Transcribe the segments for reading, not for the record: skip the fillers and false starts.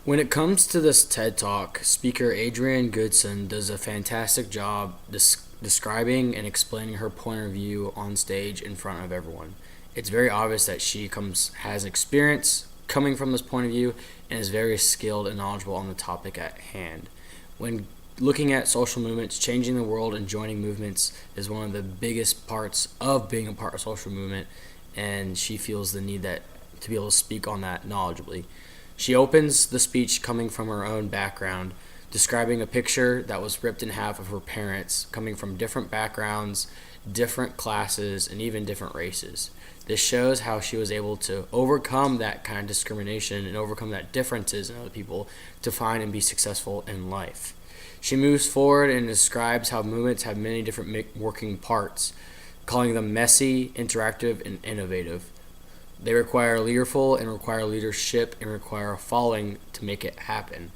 When it comes to this TED Talk, speaker Adrienne Goodson does a fantastic job describing and explaining her point of view on stage in front of everyone. It's very obvious that she has experience coming from this point of view and is very skilled and knowledgeable on the topic at hand. When looking at social movements, changing the world and joining movements is one of the biggest parts of being a part of social movement, and she feels the need that to be able to speak on that knowledgeably. She opens the speech coming from her own background, describing a picture that was ripped in half of her parents, coming from different backgrounds, different classes, and even different races. This shows how she was able to overcome that kind of discrimination and overcome that differences in other people to find and be successful in life. She moves forward and describes how movements have many different working parts, calling them messy, interactive, and innovative. They require leaderful and require leadership and require a following to make it happen.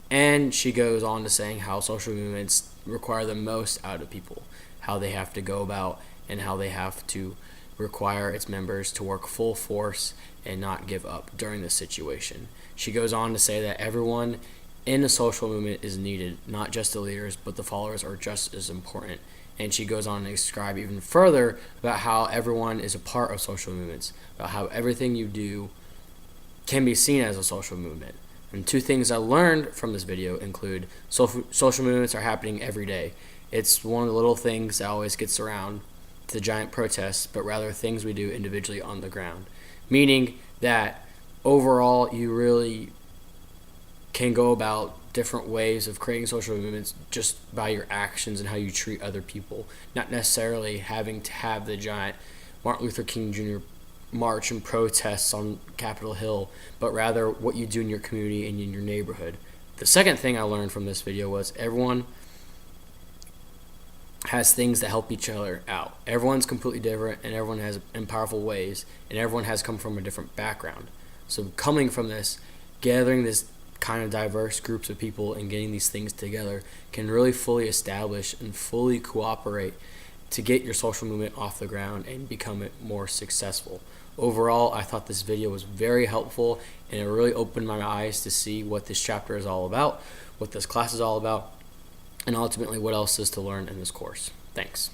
And she goes on to saying how social movements require the most out of people, how they have to go about and how they have to require its members to work full force and not give up during this situation. She goes on to say that everyone in a social movement is needed, not just the leaders, but the followers are just as important. And she goes on to describe even further about how everyone is a part of social movements, about how everything you do can be seen as a social movement. And two things I learned from this video include social movements are happening every day. It's one of the little things that always gets around the giant protests, but rather things we do individually on the ground. Meaning that overall you really can go about different ways of creating social movements just by your actions and how you treat other people, not necessarily having to have the giant Martin Luther King Jr. march and protests on Capitol Hill, but rather what you do in your community and in your neighborhood. The second thing I learned from this video was everyone has things that help each other out. Everyone's completely different and everyone has in powerful ways, and everyone has come from a different background. So coming from this, gathering this kind of diverse groups of people and getting these things together can really fully establish and fully cooperate to get your social movement off the ground and become it more successful. Overall, I thought this video was very helpful and it really opened my eyes to see what this chapter is all about, what this class is all about, and ultimately what else is to learn in this course. Thanks.